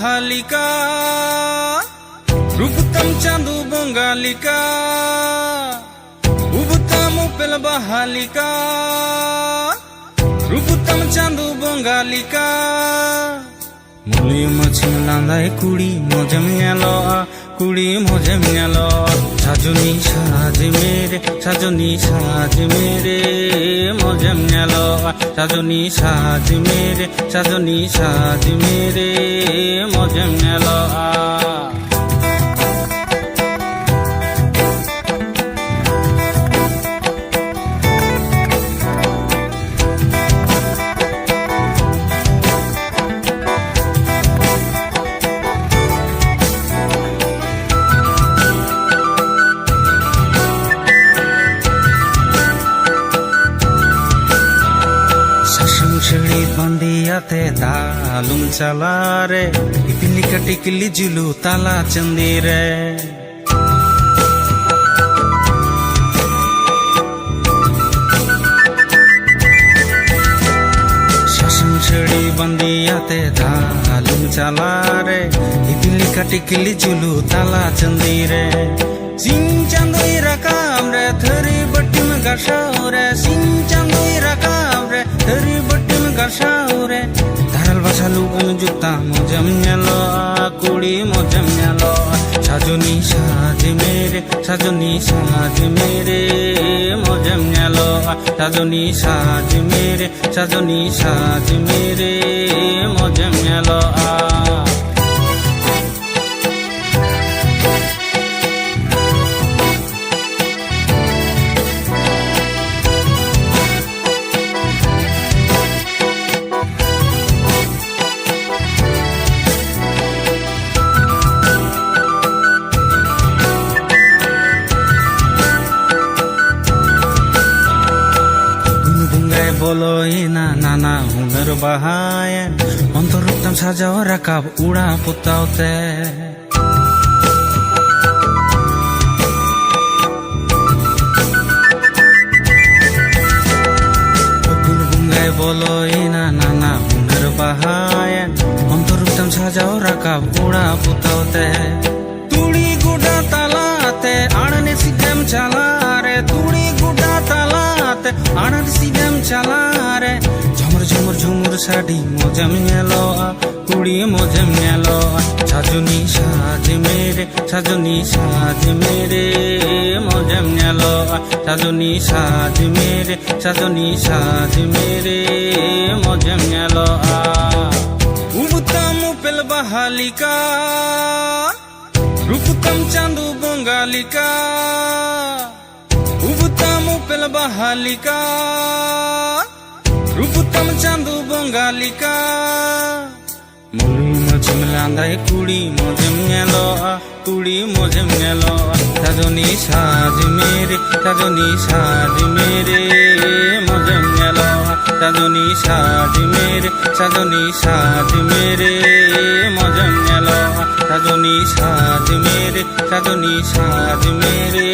বাহালিকা রূপতম চাঁদু বঙ্গালিকা উবতম পেল বাহালিকা রূপতম চাঁদু বঙ্গালিকা মুলি মছিম লান্দাই কুড়ি মজম গেল কুড়ি মজম গেল সাজনী সাজ মেরে মজম গেল সাজনী সাজ মেরে মজম গেল ছেড়ে বান্দিয়াতে দালুম চালা রে ইপিলি কাটিকলি জুলু তালা চন্দি রে শাসন ছেড়ে বান্দিয়াতে দালুম চালা রে ইপিলি কাটিকলি জুলু তালা চন্দি রে সিং চান্দই রাকাম রে থরি বটিম গাসাও রে সিং চান্দই রাকাম রে থরি বটিম গাসাও রে ধারাল বাসালু অনুযুক্তা মজম গেল কুড়ি মজম গেল সাজনী সাজ মেরে মজম গেল সাজনী সাজ মেরে মজম গেল বলো না নানা হুনর বাহায়েন অন্তরুত্তম সাজাও রাকাব উড়া পুতাওতে গুনগুঙ্গায় বলো না নানা হুনর বাহায়েন অন্তরুত্তম সাজাও রাকাব উড়া পুতাওতে তুড়ি গুডা তালাতে আড়নে সিদ্ধম চালা রে তুড়ি গুডা তালাতে আড়ন সিদ্ধম চালা রে ঝমর ঝমর ঝুমুর শাড়ি মজম গেল কুড়ি মজম গেল সাজনী সাজ মেরে মজম গেল সাজনী সাজ মেরে মজম গেল উবতম পেল বাহালিকা রূপতম চাঁদু বঙ্গালিকা উবতম পেল বাহালিকা রূপতম চাঁদু বঙ্গালিকা মুলি মছিম লান্দাই কুড়ি মজম গেল সাজনী সাজ মেরে মজম গেল সাজনী সাজ মেরে মজম গেল সাজনী সাজ মেরে